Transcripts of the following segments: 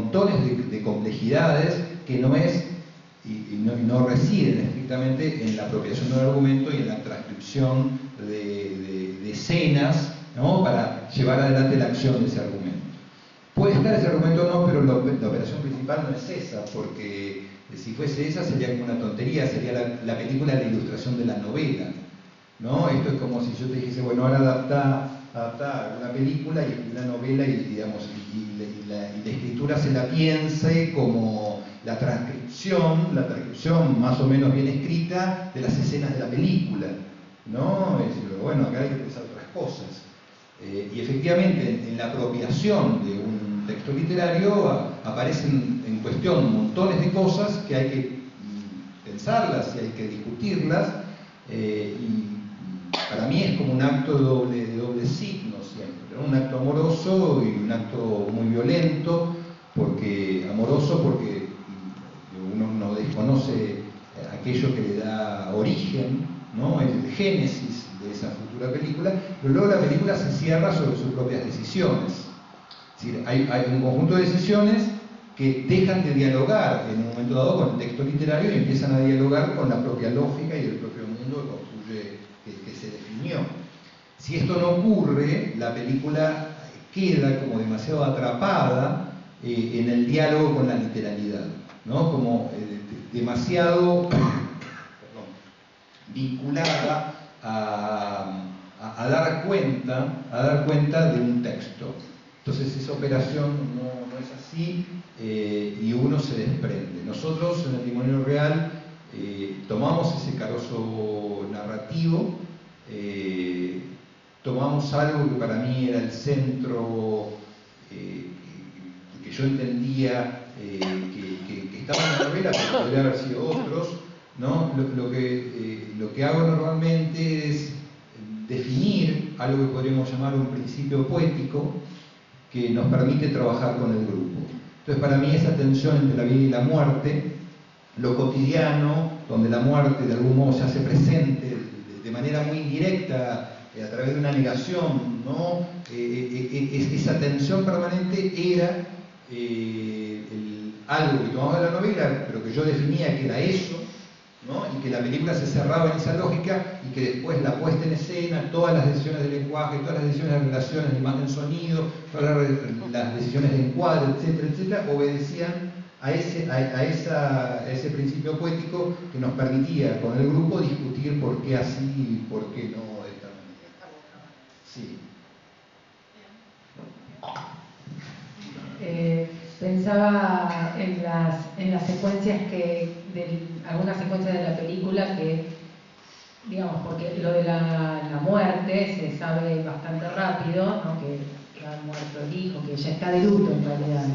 montones de complejidades que no es y no residen estrictamente en la apropiación del argumento y en la transcripción de escenas, ¿no?, para llevar adelante la acción de ese argumento. Puede estar ese argumento o no, pero la operación principal no es esa, porque si fuese esa sería como una tontería, sería la película la ilustración de la novela, ¿no? Esto es como si yo te dijese, bueno, ahora adaptá una película y una novela y la escritura se la piense como la transcripción más o menos bien escrita de las escenas de la película, ¿no? Es decir, bueno, acá hay que pensar otras cosas. Y efectivamente, en la apropiación de un texto literario aparecen en cuestión montones de cosas que hay que pensarlas y hay que discutirlas, y para mí es como un acto de doble signo siempre, ¿no? Un acto amoroso y un acto muy violento, amoroso porque uno no desconoce aquello que le da origen, ¿no?, el génesis de esa futura película, pero luego la película se cierra sobre sus propias decisiones. Es decir, hay un conjunto de decisiones que dejan de dialogar en un momento dado con el texto literario y empiezan a dialogar con la propia lógica y el propio mundo que se definió. Si esto no ocurre, la película queda como demasiado atrapada en el diálogo con la literalidad, ¿no?, como demasiado vinculada a dar cuenta de un texto. Entonces esa operación no es así, y uno se desprende. Nosotros en el Testimonio Real tomamos ese carozo narrativo, tomamos algo que para mí era el centro, que yo entendía que estaba en la novela, pero podría haber sido otros, ¿no? Lo que hago normalmente es definir algo que podríamos llamar un principio poético que nos permite trabajar con el grupo. Entonces, para mí esa tensión entre la vida y la muerte, lo cotidiano, donde la muerte de algún modo se hace presente de manera muy indirecta, a través de una negación, ¿no? Esa tensión permanente era algo que tomaba de la novela, pero que yo definía que era eso, ¿no?, y que la película se cerraba en esa lógica, y que después la puesta en escena, todas las decisiones de lenguaje, todas las decisiones de relaciones de imagen-sonido, todas las decisiones de encuadre, etcétera, etcétera, obedecían a ese principio poético que nos permitía con el grupo discutir por qué así y por qué no de esta manera. Sí. Pensaba en las secuencias algunas secuencias de la película que, digamos, porque lo de la muerte se sabe bastante rápido, ¿no?, que ha muerto el hijo, que ya está de luto en realidad,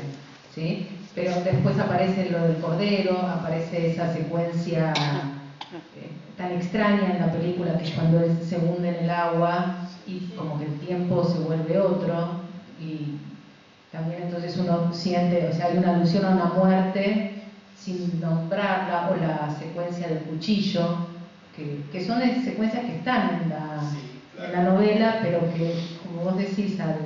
¿sí? Pero después aparece lo del cordero, aparece esa secuencia tan extraña en la película, que es cuando él se hunde en el agua y como que el tiempo se vuelve otro, y también entonces uno siente, o sea, hay una alusión a una muerte sin nombrarla, o la secuencia del cuchillo, que son secuencias que están en la novela, pero que, como vos decís, al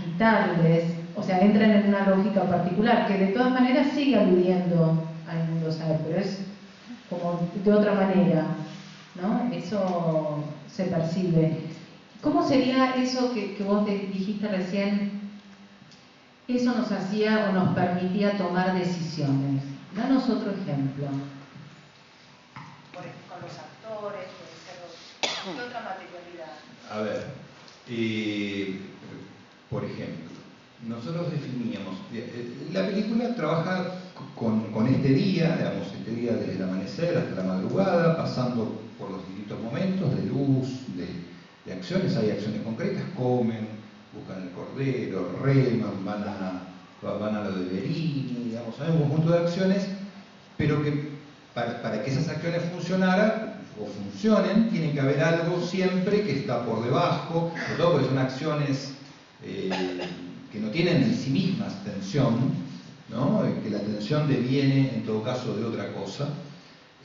quitarles, o sea, entran en una lógica particular, que de todas maneras sigue aludiendo al mundo saber, pero es como de otra manera, ¿no? Eso se percibe. ¿Cómo sería eso que vos dijiste recién? Eso nos hacía o nos permitía tomar decisiones. Danos otro ejemplo. Con los actores, ¿qué otra materialidad? A ver, por ejemplo, nosotros definíamos, la película trabaja con este día, digamos, este día desde el amanecer hasta la madrugada, pasando por los distintos momentos de luz, de acciones. Hay acciones concretas, comen, buscan el cordero, reman, van a lo de Berini, digamos, hay un conjunto de acciones, pero que para que esas acciones funcionen, tiene que haber algo siempre que está por debajo, sobre todo porque son acciones que no tienen en sí mismas tensión, ¿no?, que la tensión deviene en todo caso de otra cosa,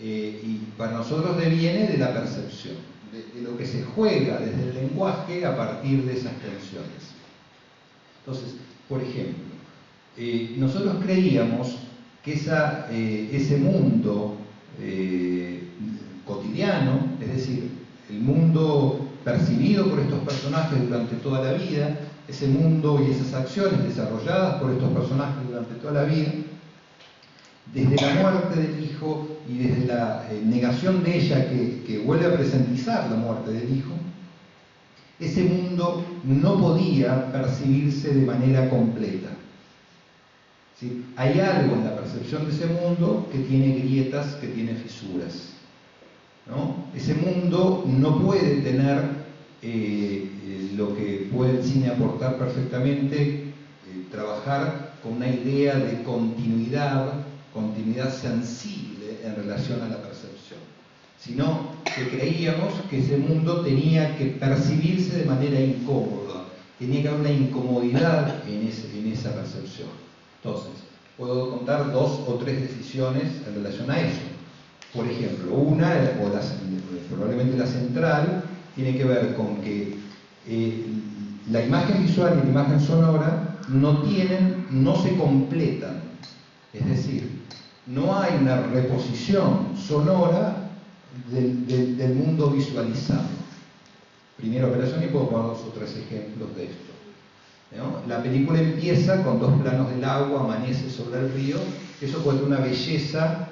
y para nosotros deviene de la percepción, de lo que se juega desde el lenguaje a partir de esas tensiones. Entonces, por ejemplo, nosotros creíamos que ese mundo cotidiano, es decir, el mundo percibido por estos personajes durante toda la vida, ese mundo y esas acciones desarrolladas por estos personajes durante toda la vida, desde la muerte del hijo y desde la negación de ella que vuelve a presentizar la muerte del hijo, ese mundo no podía percibirse de manera completa. ¿Sí? Hay algo en la percepción de ese mundo que tiene grietas, que tiene fisuras, ¿no? Ese mundo no puede tener lo que puede el cine aportar perfectamente, trabajar con una idea de continuidad sensible en relación a la percepción, sino que creíamos que ese mundo tenía que percibirse de manera incómoda, tenía que haber una incomodidad en esa percepción. Entonces, puedo contar 2 o 3 decisiones en relación a eso. Por ejemplo, una, probablemente la central, tiene que ver con que la imagen visual y la imagen sonora no se completan. Es decir, no hay una reposición sonora del mundo visualizado. Primera operación, y puedo poner 2 o 3 ejemplos de esto, ¿no? La película empieza con 2 planos del agua, amanece sobre el río. Eso puede ser una belleza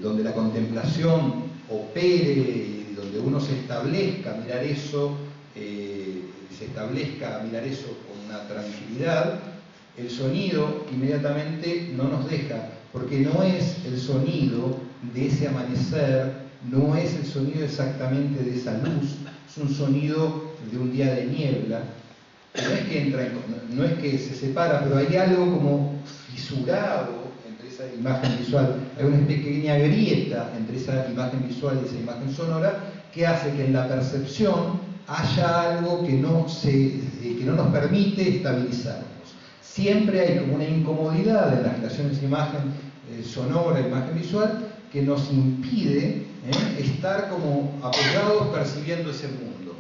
donde la contemplación opere, donde uno se establezca a mirar eso, con una tranquilidad. El sonido inmediatamente no nos deja, porque no es el sonido de ese amanecer, no es el sonido exactamente de esa luz, es un sonido de un día de niebla. No es que se separa, pero hay algo como fisurado entre esa imagen visual, hay una pequeña grieta entre esa imagen visual y esa imagen sonora que hace que en la percepción haya algo que no nos permite estabilizarnos. Siempre hay como una incomodidad en las relaciones imagen sonora, imagen visual, que nos impide estar como apoyados percibiendo ese mundo.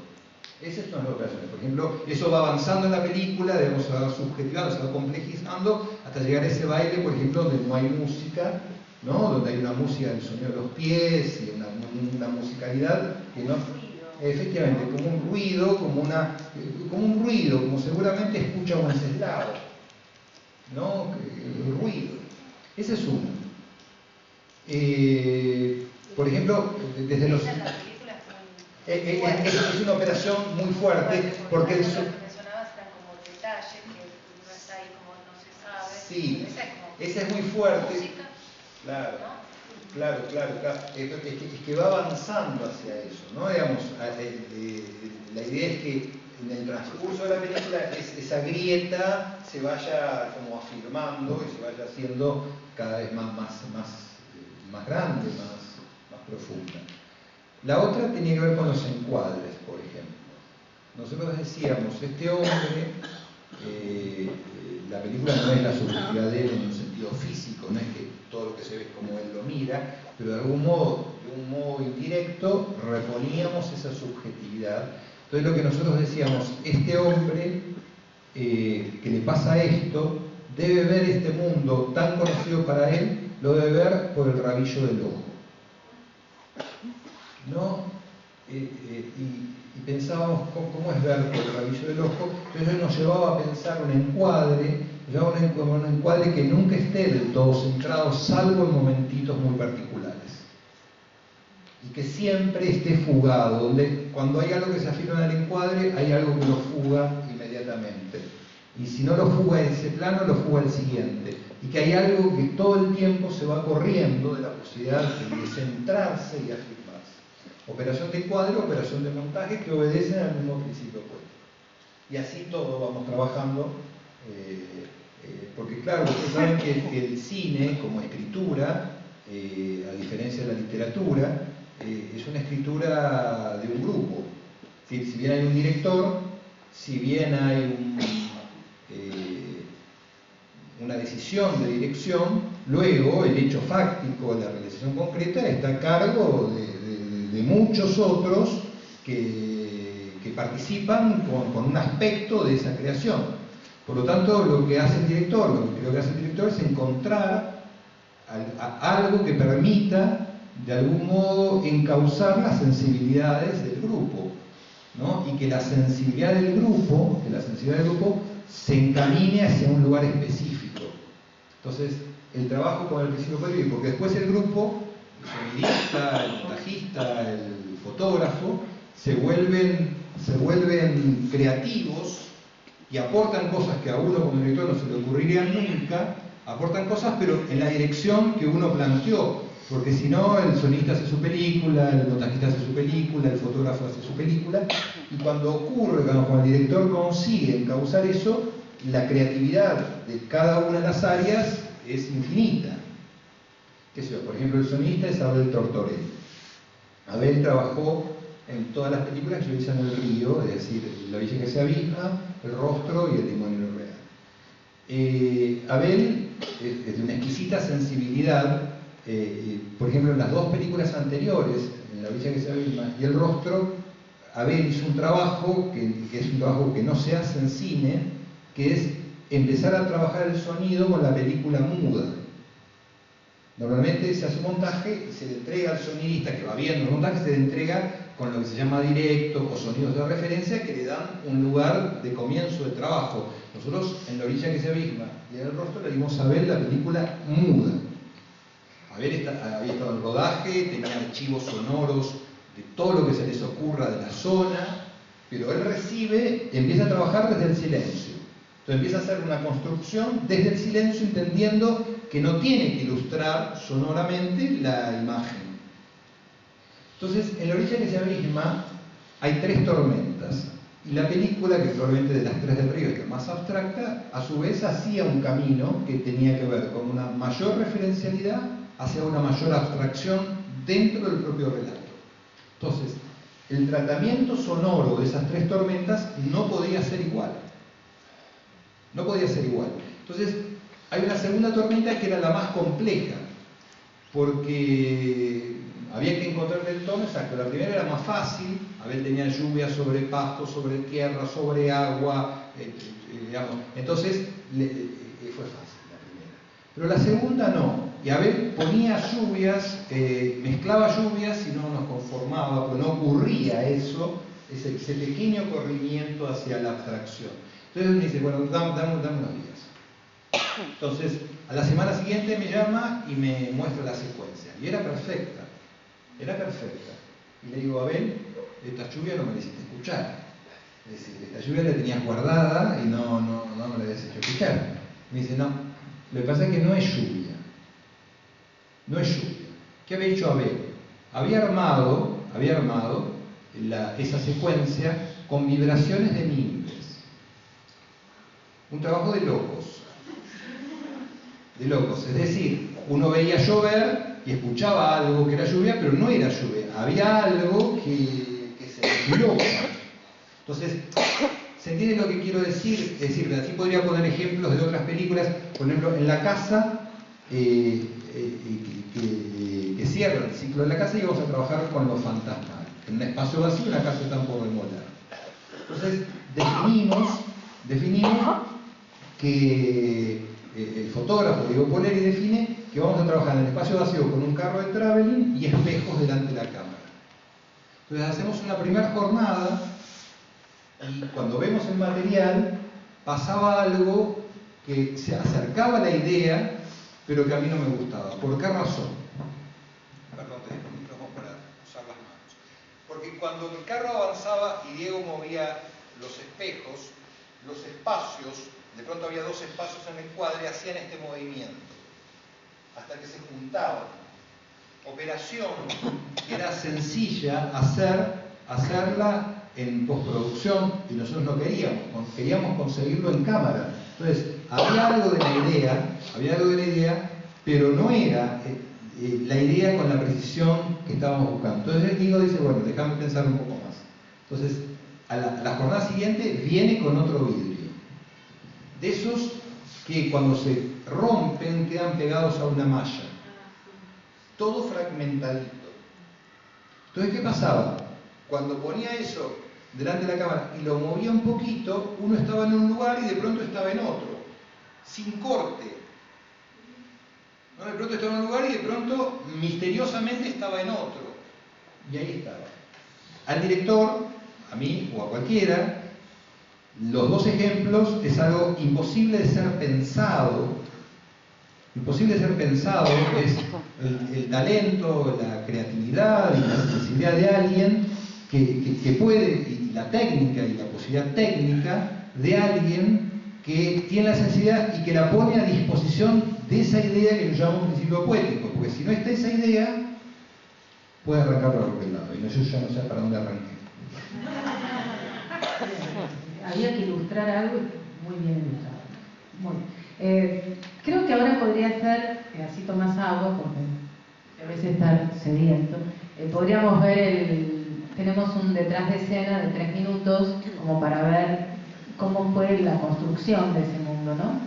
Esas son las operaciones. Por ejemplo, eso va avanzando en la película, se va subjetivando, se va complejizando, hasta llegar a ese baile, por ejemplo, donde no hay música, ¿no? Donde hay una música del sonido de los pies y una musicalidad que no... Efectivamente, como un ruido, como seguramente escucha un Wenceslao, ¿no? El ruido. Ese es uno. Por ejemplo, desde los... es una operación muy fuerte, porque lo que mencionabas eran como detalles que uno está ahí como no se sabe. Sí, esa es muy fuerte. Música, claro, ¿no? claro. Es que va avanzando hacia eso, ¿no? Digamos, la idea es que en el transcurso de la película esa grieta se vaya como afirmando y se vaya haciendo cada vez más grande, más profunda. La otra tenía que ver con los encuadres, por ejemplo. Nosotros decíamos, este hombre, la película no es la subjetividad de él en un sentido físico, no es que todo lo que se ve es como él lo mira, pero de un modo indirecto reponíamos esa subjetividad. Entonces lo que nosotros decíamos, este hombre que le pasa esto, debe ver este mundo tan conocido para él, lo debe ver por el rabillo del ojo. ¿No? Y pensábamos cómo es ver por el rabillo del ojo. Entonces nos llevaba a pensar un encuadre que nunca esté del todo centrado, salvo en momentitos muy particulares, y que siempre esté fugado, donde cuando hay algo que se afirma en el encuadre, hay algo que lo fuga inmediatamente, y si no lo fuga en ese plano, lo fuga el siguiente, y que hay algo que todo el tiempo se va corriendo de la posibilidad de centrarse y afirmarse. Operación de encuadre, operación de montaje, que obedecen al mismo principio poético. Y así todo vamos trabajando, porque claro, ustedes saben que el cine como escritura, a diferencia de la literatura, es una escritura de un grupo. Si bien hay un director, si bien hay una decisión de dirección, luego el hecho fáctico de la realización concreta está a cargo de muchos otros que participan con un aspecto de esa creación. Por lo tanto, lo que hace el director, lo que creo que hace el director es encontrar algo que permita, de algún modo, encauzar las sensibilidades del grupo, ¿no? Y que la sensibilidad del grupo, se encamine hacia un lugar específico. Entonces, el trabajo con el principio prohibido, porque después el grupo, el sonidista, el montajista, el fotógrafo, se vuelven creativos y aportan cosas que a uno como director no se le ocurrirían nunca, aportan cosas pero en la dirección que uno planteó, porque si no el sonidista hace su película, el montajista hace su película, el fotógrafo hace su película, y cuando ocurre, cuando el director consigue encauzar eso, la creatividad de cada una de las áreas es infinita. ¿Qué sé yo? Por ejemplo, el sonidista es Abel Tortorelli. Abel trabajó en todas las películas que yo hice en el Río, es decir, La Villa que se abisma, El Rostro y El Demonio Real. Abel es de una exquisita sensibilidad. Por ejemplo, en las dos películas anteriores, en La Villa que se abisma y El Rostro, Abel hizo un trabajo que es un trabajo que no se hace en cine, que es empezar a trabajar el sonido con la película muda. Normalmente se hace un montaje y se le entrega al sonidista que va viendo el montaje, se le entrega con lo que se llama directo o sonidos de referencia que le dan un lugar de comienzo de trabajo. Nosotros en La Orilla que se abisma y en El Rostro le dimos a Abel la película muda. Abel había estado en rodaje, tenía archivos sonoros de todo lo que se les ocurra de la zona, pero él empieza a trabajar desde el silencio. Entonces empieza a hacer una construcción desde el silencio, entendiendo que no tiene que ilustrar sonoramente la imagen. Entonces, en La Orilla que se abisma hay 3 tormentas. Y la película, que probablemente de las 3 del Río es la más abstracta, a su vez hacía un camino que tenía que ver con una mayor referencialidad hacia una mayor abstracción dentro del propio relato. Entonces, el tratamiento sonoro de esas 3 tormentas no podía ser igual. No podía ser igual. Entonces, hay una segunda tormenta que era la más compleja, porque había que encontrar el tono exacto. La primera era más fácil, Abel tenía lluvia sobre pasto, sobre tierra, sobre agua, digamos. Entonces, fue fácil la primera. Pero la segunda no. Y Abel ponía lluvias, mezclaba lluvias y no nos conformaba, porque no ocurría eso, ese pequeño corrimiento hacia la abstracción. Entonces me dice, bueno, dame unos días. Entonces, a la semana siguiente me llama y me muestra la secuencia. Y era perfecta. Era perfecta. Y le digo, Abel, esta lluvia no me la hiciste escuchar. Es decir, esta lluvia la tenías guardada y no me la habías hecho escuchar. Me dice, no, lo que pasa es que no es lluvia. No es lluvia. ¿Qué había hecho Abel? Había armado esa secuencia con vibraciones de mimbres. Un trabajo de locos. De locos. Es decir, uno veía llover y escuchaba algo que era lluvia, pero no era lluvia. Había algo que se desloca. Entonces, ¿se entiende lo que quiero decir? Es decir, así podría poner ejemplos de otras películas. Por ejemplo, en La Casa, que cierra el ciclo de La Casa, íbamos a trabajar con lo fantasmal. En un espacio vacío, una casa está por demoler. Entonces, definimos que el fotógrafo, Diego Poleri, define que vamos a trabajar en el espacio vacío con un carro de traveling y espejos delante de la cámara. Entonces hacemos una primera jornada y cuando vemos el material pasaba algo que se acercaba a la idea, pero que a mí no me gustaba. ¿Por qué razón? Perdón, te dejo el micrófono para usar las manos. Porque cuando el carro avanzaba y Diego movía los espejos, los espacios, de pronto había 2 espacios en el cuadro y hacían este movimiento, hasta que se juntaban. Operación que era sencilla hacerla en postproducción y nosotros no queríamos conseguirlo en cámara. Entonces, había algo de la idea, pero no era la idea con la precisión que estábamos buscando. Entonces Diego dice, bueno, déjame pensar un poco más. Entonces, a la jornada siguiente viene con otro vidrio. De esos que cuando se rompen quedan pegados a una malla. Todo fragmentadito. Entonces, ¿qué pasaba? Cuando ponía eso, delante de la cámara y lo movía un poquito, uno estaba en un lugar y de pronto estaba en otro, sin corte. ¿No? De pronto estaba en un lugar y de pronto misteriosamente estaba en otro. Y ahí estaba. Al director, a mí o a cualquiera, los dos ejemplos es algo imposible de ser pensado. Imposible de ser pensado es el talento, la creatividad y la sensibilidad de alguien que puede, y la técnica y la posibilidad técnica de alguien que tiene la sensibilidad y que la pone a disposición de esa idea que yo llamo un principio poético, porque si no está esa idea, puede arrancar por cualquier lado, y yo ya no sé para dónde arranqué. Había que ilustrar algo muy bien ilustrado. Creo que ahora podría ser, así tomás agua, porque debes estar sediento, podríamos ver tenemos un detrás de escena de 3 minutos como para ver cómo fue la construcción de ese mundo, ¿no?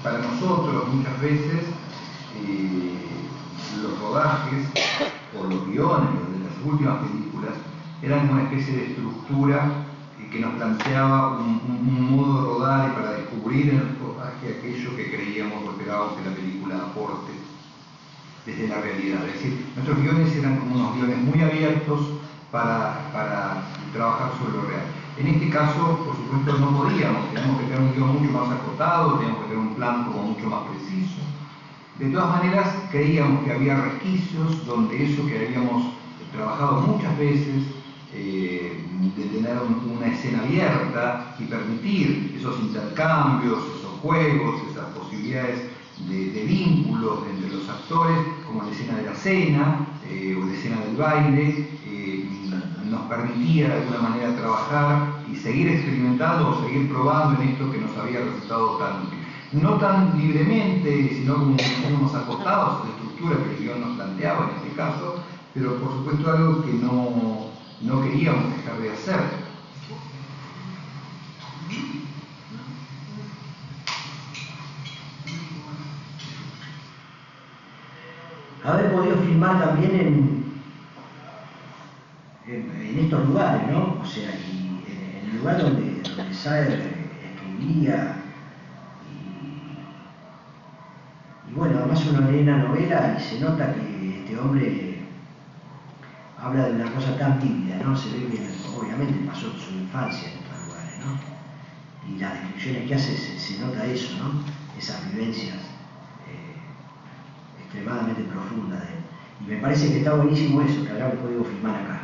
Para nosotros muchas veces los rodajes o los guiones de las últimas películas eran una especie de estructura que nos planteaba un modo de rodar y para descubrir en el rodaje aquello que creíamos o esperábamos que la película aporte desde la realidad. Es decir, nuestros guiones eran como unos guiones muy abiertos para trabajar sobre lo real. En este caso, por supuesto, no podíamos, teníamos que tener un guión mucho más acotado, teníamos que tener un plan como mucho más preciso. De todas maneras, creíamos que había resquicios donde eso que habíamos trabajado muchas veces, de tener una escena abierta y permitir esos intercambios, esos juegos, esas posibilidades de vínculos entre los actores, como la escena de la cena o la escena del baile, nos permitía de alguna manera trabajar y seguir experimentando o seguir probando en esto que nos había resultado tan útil. No tan libremente, sino como unos acotados a la estructura que el guión nos planteaba en este caso, pero por supuesto algo que no queríamos dejar de hacer. Haber podido filmar también en estos lugares, ¿no? O sea, y en el lugar donde Saer escribía, y bueno, además uno lee la novela y se nota que este hombre habla de una cosa tan tímida, ¿no? Se ve que obviamente pasó su infancia en estos lugares, ¿no? Y las descripciones que hace se nota eso, ¿no? Esas vivencias extremadamente profundas de él. Y me parece que está buenísimo eso, que habrá podido filmar acá.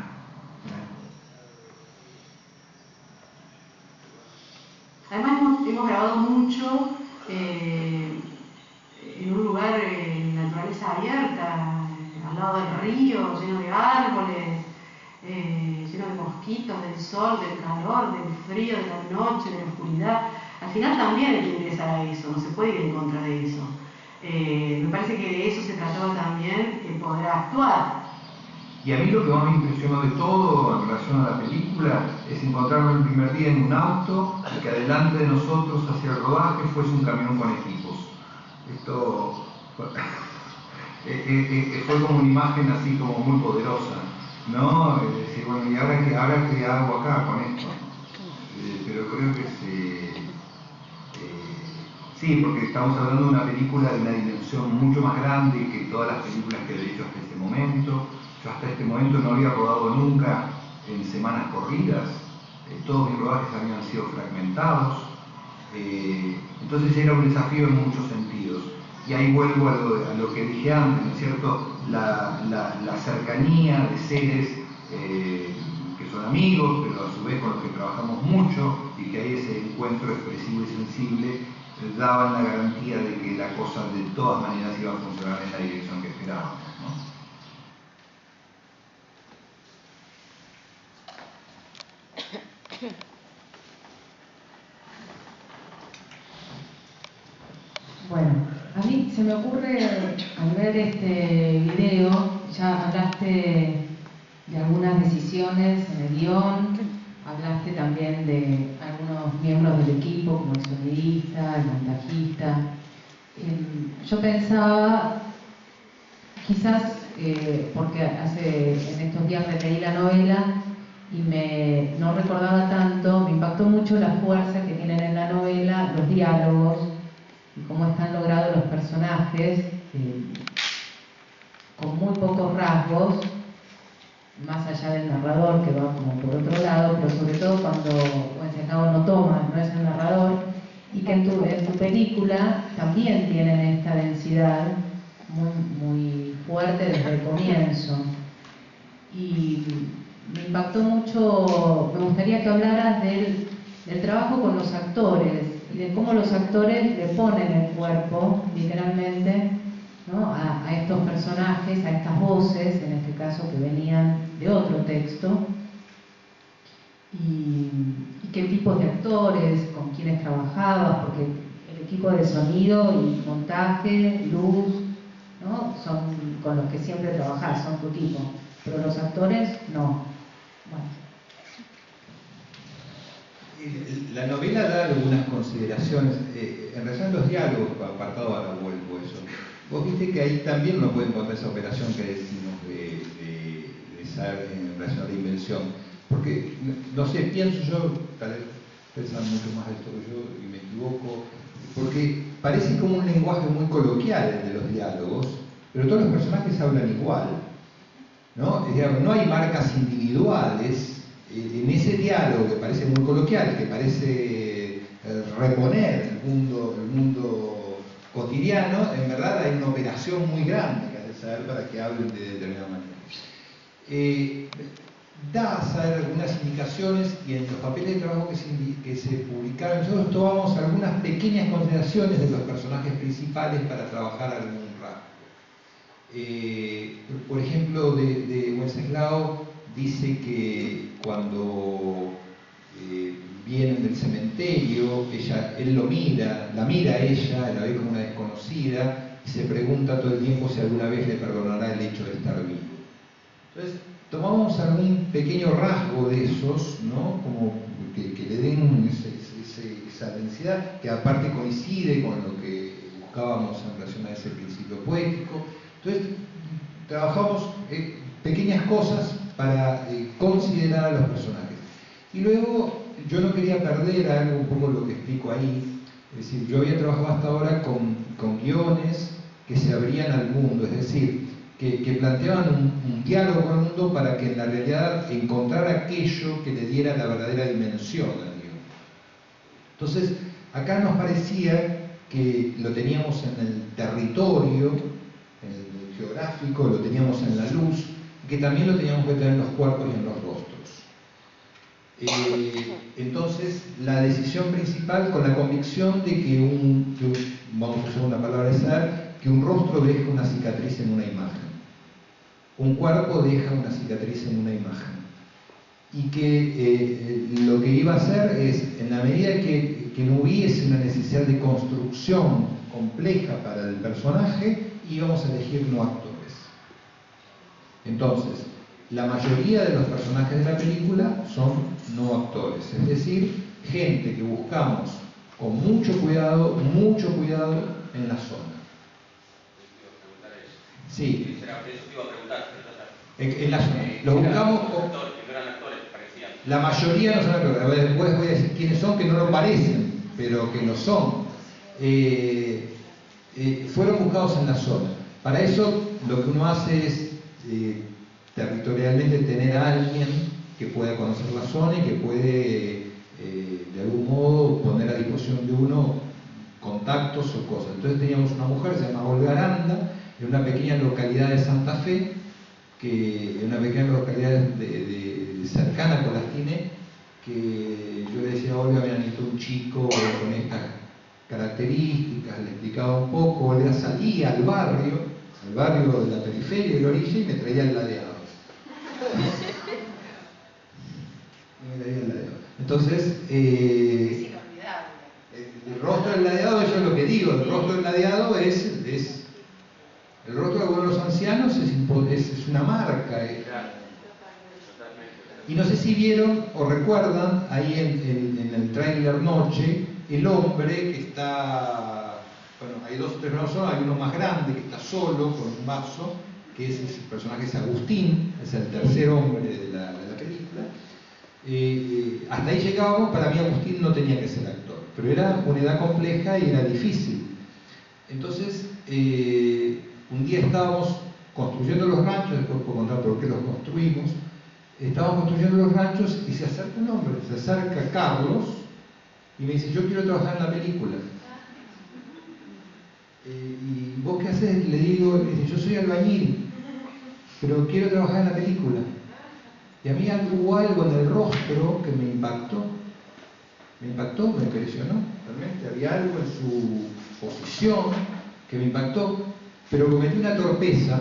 Además hemos grabado mucho en un lugar en naturaleza abierta, al lado del río, lleno de árboles, lleno de mosquitos, del sol, del calor, del frío, de la noche, de la oscuridad. Al final también hay que ingresar a eso, no se puede ir en contra de eso. Me parece que de eso se trataba también, poder actuar. Y a mí lo que más me impresionó de todo en relación a la película es encontrarme el primer día en un auto y que adelante de nosotros hacia el rodaje fuese un camión con equipos. Esto fue como una imagen así como muy poderosa, ¿no? Es decir, bueno, ¿y ahora qué hago acá con esto? Pero creo que sí, porque estamos hablando de una película de una dimensión mucho más grande que todas las películas que he hecho hasta este momento. Yo hasta este momento no había rodado nunca en semanas corridas, todos mis rodajes habían sido fragmentados, entonces era un desafío en muchos sentidos. Y ahí vuelvo a lo que dije antes, ¿no es cierto? La cercanía de seres que son amigos, pero a su vez con los que trabajamos mucho y que hay ese encuentro expresivo y sensible daban la garantía de que la cosa de todas maneras iba a funcionar en la dirección que esperábamos, ¿no? Bueno, a mí se me ocurre al ver este video, ya hablaste de algunas decisiones en el guión, hablaste también de algunos miembros del equipo, como el sonidista, el montajista. Yo pensaba, quizás porque en estos días releí la novela y no recordaba tanto, me impactó mucho la fuerza que tienen en la novela los diálogos y cómo están logrados los personajes con muy pocos rasgos, más allá del narrador que va como por otro lado, pero sobre todo cuando Wenceslao no toma, no es el narrador, y que en tu película también tienen esta densidad muy fuerte desde el comienzo. Y me impactó mucho, me gustaría que hablaras del trabajo con los actores y de cómo los actores le ponen el cuerpo, literalmente, ¿no? a estos personajes, a estas voces, en este caso que venían de otro texto, y qué tipos de actores, con quiénes trabajabas, porque el equipo de sonido y montaje, luz, ¿no? son con los que siempre trabajás, son tu equipo, pero los actores no. Bueno. La novela da algunas consideraciones, en relación a los diálogos, apartado ahora vuelvo a eso. Vos viste que ahí también uno puede encontrar esa operación que decimos de SAR en relación a la invención. Porque, no sé, pienso yo, tal vez pensan mucho más esto que yo y me equivoco, porque parece como un lenguaje muy coloquial el de los diálogos, pero todos los personajes hablan igual, ¿no? No hay marcas individuales en ese diálogo que parece muy coloquial, que parece reponer el mundo cotidiano. En verdad hay una operación muy grande que hace saber para que hablen de determinada manera. Da a saber algunas indicaciones, y en los papeles de trabajo que se publicaron nosotros tomamos algunas pequeñas consideraciones de los personajes principales para trabajar algún rasgo. Por ejemplo, de Wenceslao dice que cuando vienen del cementerio, él la mira a ella, la ve como una desconocida, y se pregunta todo el tiempo si alguna vez le perdonará el hecho de estar vivo. Entonces, tomamos algún pequeño rasgo de esos, ¿no? Como que le den esa densidad, que aparte coincide con lo que buscábamos en relación a ese principio poético. Entonces, trabajamos pequeñas cosas para considerar a los personajes. Y luego, yo no quería perder algo, un poco lo que explico ahí, es decir, yo había trabajado hasta ahora con guiones que se abrían al mundo, es decir, que planteaban un diálogo con el mundo para que en la realidad encontrara aquello que le diera la verdadera dimensión al guión. Entonces, acá nos parecía que lo teníamos en el territorio, en el geográfico, lo teníamos en la luz, y que también lo teníamos que tener en los cuerpos y en los rostros. Entonces, la decisión principal con la convicción de que vamos a usar una palabra de saber, que un rostro deja una cicatriz en una imagen. Un cuerpo deja una cicatriz en una imagen. Y que lo que iba a hacer es, en la medida que no hubiese una necesidad de construcción compleja para el personaje, íbamos a elegir no actores. Entonces, la mayoría de los personajes de la película son no actores, es decir, gente que buscamos con mucho cuidado en la zona. Sí. En la zona. Lo buscamos con... La mayoría no son actores. Después voy a decir quiénes son, que no lo parecen, pero que lo son. Fueron buscados en la zona. Para eso lo que uno hace es territorialmente tener a alguien que pueda conocer la zona y que puede de algún modo poner a disposición de uno contactos o cosas. Entonces teníamos una mujer, se llama Olga Aranda, en una pequeña localidad de Santa Fe, en una pequeña localidad cercana a Colastiné, que yo le decía a Olga, me necesito un chico con estas características, le explicaba un poco, le salía al barrio de la periferia y de la orilla y me traía el ladeado. Entonces, Es inolvidable. el rostro del ladeado, eso es lo que digo, el rostro del ladeado es el rostro de algunos de los ancianos es una marca. Y no sé si vieron o recuerdan ahí en el tráiler Noche, el hombre que está, bueno, hay dos o tres personas, hay uno más grande que está solo con un vaso, que ese personaje es Agustín, es el tercer hombre de la película. Hasta ahí llegábamos, para mí Agustín no tenía que ser actor, pero era una edad compleja y era difícil. Entonces, un día estábamos construyendo los ranchos, después puedo contar por qué los construimos. Estábamos construyendo los ranchos y se acerca un hombre, se acerca Carlos y me dice: yo quiero trabajar en la película. ¿Y vos qué haces? Le digo, yo soy albañil, pero quiero trabajar en la película. Y a mí hubo algo en el rostro que me impactó, me impresionó, realmente había algo en su posición que me impactó, pero cometí una torpeza,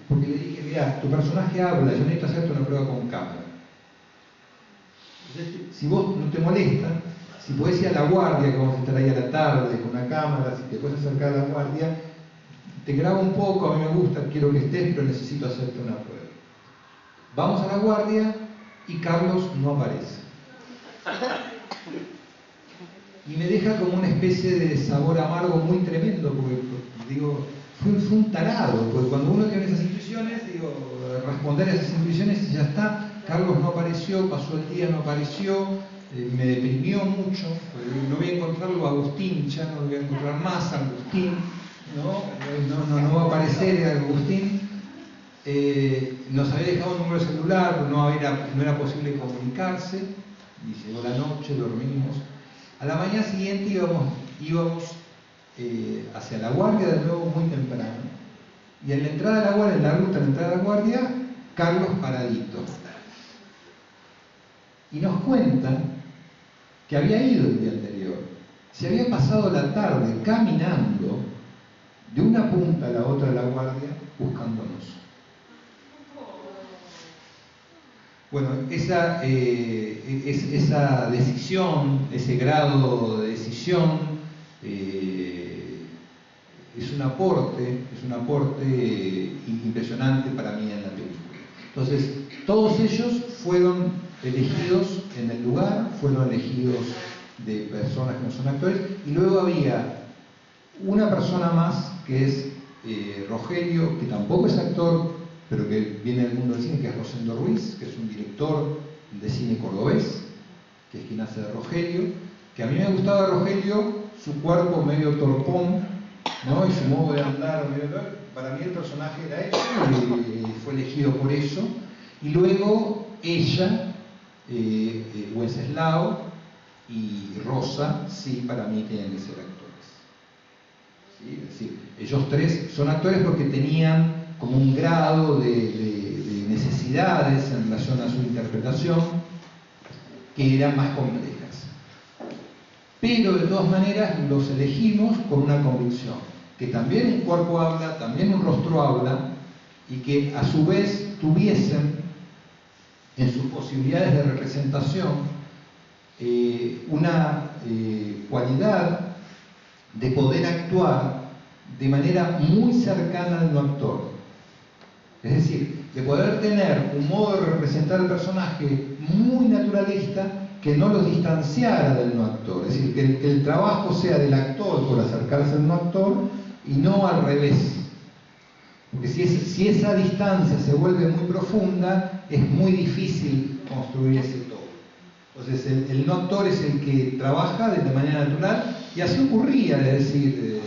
porque le dije: mira, tu personaje habla, yo necesito hacerte una prueba con cámara. Entonces, si vos no te molesta, si podés ir a la guardia, que vamos a estar ahí a la tarde con una cámara, si te puedes acercar a la guardia, te grabo un poco, a mí me gusta, quiero que estés, pero necesito hacerte una prueba. Vamos a la guardia y Carlos no aparece. Y me deja como una especie de sabor amargo muy tremendo, porque digo, fue un tarado, porque cuando uno tiene esas intuiciones, digo, responder a esas intuiciones y ya está. Carlos no apareció, pasó el día, no apareció, me deprimió mucho, no voy a encontrarlo a Agustín, ya no lo voy a encontrar más a Agustín, no va a aparecer Agustín. Nos había dejado un número de celular, no era posible comunicarse, y llegó la noche, dormimos. A la mañana siguiente íbamos hacia la guardia de nuevo muy temprano, y en la entrada de la guardia, en la ruta de la entrada de la guardia, Carlos paradito. Y nos cuentan que había ido el día anterior, se había pasado la tarde caminando de una punta a la otra de la guardia buscándonos. Bueno, esa decisión, ese grado de decisión es un aporte impresionante para mí en la película. Entonces, todos ellos fueron elegidos en el lugar, fueron elegidos de personas que no son actores, y luego había una persona más que es Rogelio, que tampoco es actor, pero que viene del mundo del cine, que es Rosendo Ruiz, que es un director de cine cordobés, que es quien hace de Rogelio, que a mí me gustaba de Rogelio su cuerpo medio torpón, ¿no? Y su modo de andar, para mí el personaje era ella, y fue elegido por eso. Y luego ella, Wenceslao y Rosa, sí, para mí tienen que ser actores. ¿Sí? Es decir, ellos tres son actores porque tenían como un grado de necesidades en relación a su interpretación que eran más complejas. Pero de todas maneras los elegimos con una convicción, que también un cuerpo habla, también un rostro habla, y que a su vez tuviesen en sus posibilidades de representación una cualidad de poder actuar de manera muy cercana al no actor. Es decir, de poder tener un modo de representar el personaje muy naturalista que no lo distanciara del no actor. Es decir, que el trabajo sea del actor por acercarse al no actor y no al revés. Porque si esa distancia se vuelve muy profunda, es muy difícil construir ese todo. Entonces el no actor es el que trabaja de manera natural, y así ocurría, es decir,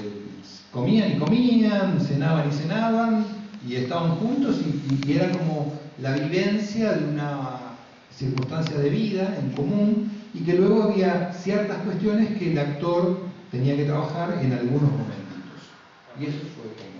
comían y comían, cenaban y cenaban, y estaban juntos, y era como la vivencia de una circunstancia de vida en común, y que luego había ciertas cuestiones que el actor tenía que trabajar en algunos momentos. Y eso fue como